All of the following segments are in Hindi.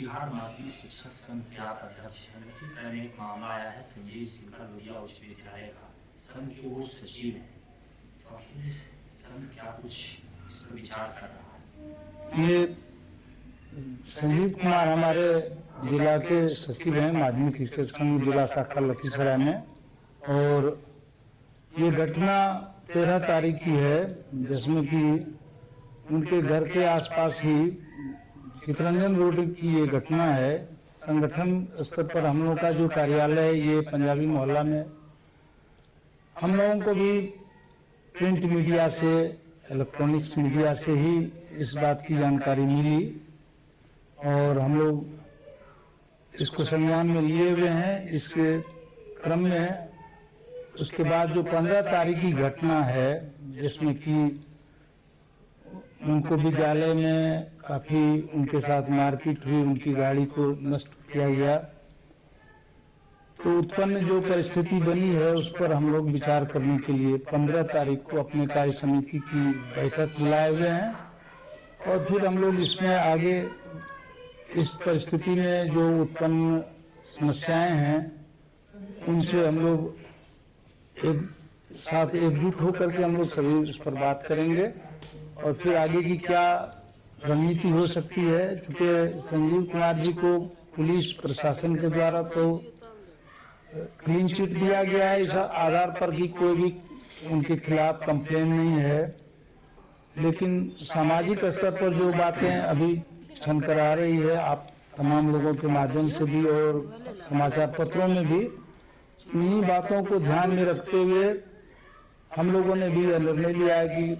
बिहार माध्यमिक शिक्षक संघ के आप अध्यक्ष हैं। लखीसराय में एक मामला आया है संजीव सिंह का लोहिया उच्च विद्यालय का, संघ के वो सचिव हैं, तो आखिर संघ क्या कुछ इस पर विचार कर रहा है? ये संजीव कुमार हमारे जिला के सचिव हैं माध्यमिक शिक्षक संघ जिला शाखा लखीसराय में, और ये घटना 13 तारीख की है, जिसमें कि उनके घर के आसपास ही चितरंजन रोड की ये घटना है। संगठन स्तर पर हम लोग का जो कार्यालय है ये पंजाबी मोहल्ला में, हम लोगों को भी प्रिंट मीडिया से, इलेक्ट्रॉनिक्स मीडिया से ही इस बात की जानकारी मिली और हम लोग इसको संज्ञान में लिए हुए हैं। इसके क्रम में उसके बाद जो 15 तारीख की घटना है, जिसमें कि उनको विद्यालय में काफ़ी उनके साथ मारपीट हुई, उनकी गाड़ी को नष्ट किया गया, तो उत्पन्न जो परिस्थिति बनी है उस पर हम लोग विचार करने के लिए 15 तारीख को अपने कार्य समिति की बैठक बुलाए हुए हैं और फिर हम लोग इसमें आगे इस परिस्थिति में जो उत्पन्न समस्याएं हैं उनसे हम लोग एक साथ एकजुट होकर के हम लोग सभी इस पर बात करेंगे और फिर आगे की क्या रणनीति हो सकती है। क्योंकि संजीव कुमार जी को पुलिस प्रशासन के द्वारा तो क्लीन चिट दिया गया है, इस आधार पर कि कोई भी उनके खिलाफ कंप्लेन नहीं है, लेकिन सामाजिक स्तर पर जो बातें अभी छनकर आ रही है, आप तमाम लोगों के माध्यम से भी और समाचार पत्रों में भी, इन्हीं बातों को ध्यान में रखते हुए हम लोगों ने भी निर्णय लिया है कि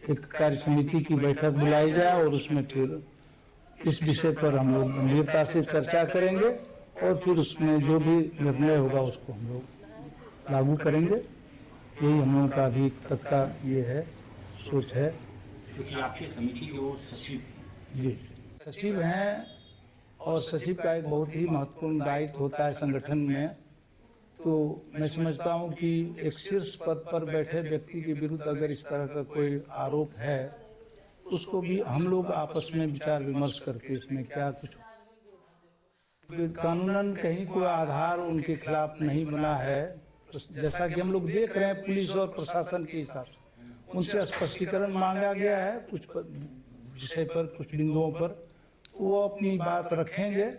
एक कार्य समिति की बैठक बुलाई जाए और उसमें फिर इस विषय पर हम लोग गंभीरता से चर्चा करेंगे और फिर उसमें जो भी निर्णय होगा उसको हम लोग लागू करेंगे। यही हम लोगों का अभी तक का ये है, सोच है। क्योंकि आपकी समिति के वो सचिव जी सचिव हैं और सचिव का एक बहुत ही महत्वपूर्ण दायित्व होता है संगठन में, तो मैं समझता हूं कि एक शीर्ष पद पर बैठे व्यक्ति के विरुद्ध अगर इस तरह का कोई आरोप है, उसको भी हम लोग आपस में विचार विमर्श करके इसमें क्या कुछ कानूनन कहीं कोई आधार उनके खिलाफ नहीं बना है, तो जैसा कि हम लोग देख रहे हैं पुलिस और प्रशासन के हिसाब से उनसे स्पष्टीकरण मांगा गया है कुछ विषय पर, कुछ बिंदुओं पर वो अपनी बात रखेंगे।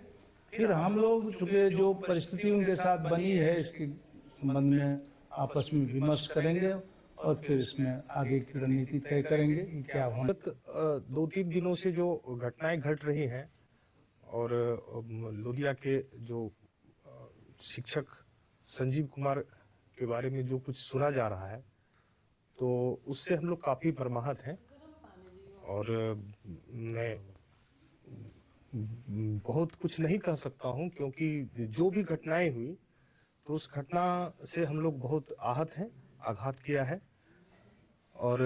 फिर हम लोग चूंकि जो परिस्थिति उनके साथ बनी है इसके संबंध में आपस में विमर्श करेंगे और फिर इसमें आगे की रणनीति तय करेंगे कि क्या होना। 2-3 दिनों से जो घटनाएं घट रही हैं और लोहिया के जो शिक्षक संजीव कुमार के बारे में जो कुछ सुना जा रहा है, तो उससे हम लोग काफ़ी मर्माहत हैं और मैं बहुत कुछ नहीं कह सकता हूं, क्योंकि जो भी घटनाएं हुई तो उस घटना से हम लोग बहुत आहत हैं, आघात किया है। और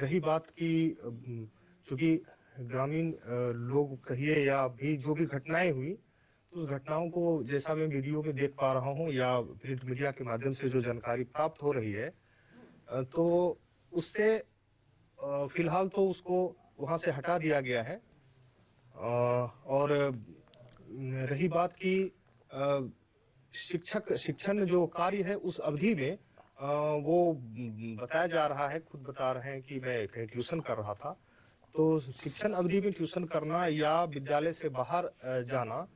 रही बात की चूँकि ग्रामीण लोग कहिए या भी जो भी घटनाएं हुई, तो उस घटनाओं को जैसा मैं वीडियो में देख पा रहा हूं या प्रिंट मीडिया के माध्यम से जो जानकारी प्राप्त हो रही है, तो उससे फिलहाल तो उसको वहां से हटा दिया गया है। और रही बात की शिक्षण जो कार्य है उस अवधि में वो बताया जा रहा है, खुद बता रहे हैं कि मैं कहीं ट्यूशन कर रहा था, तो शिक्षण अवधि में ट्यूशन करना या विद्यालय से बाहर जाना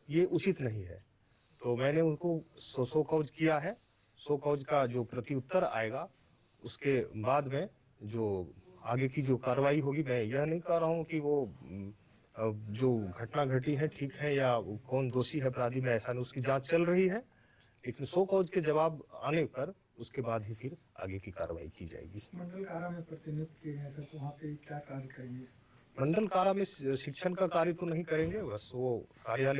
ये उचित नहीं है। तो मैंने उनको सो कॉज किया है। सो कॉज का जो प्रत्युत्तर आएगा उसके बाद में जो आगे की जो कार्रवाई होगी, मैं यह नहीं कह रहा हूँ कि वो जो घटना घटी है ठीक है या कौन दोषी है अपराधी में, ऐसा नहीं, उसकी जांच चल रही है, लेकिन सो कॉज के जवाब आने पर उसके बाद ही फिर आगे की कार्रवाई की जाएगी। मंडल कारा में प्रतिनियुक्त किए गए सर, तो वहाँ पे क्या कार्य करेंगे? मंडल कारा में शिक्षण का कार्य तो नहीं करेंगे, बस वो कार्यालय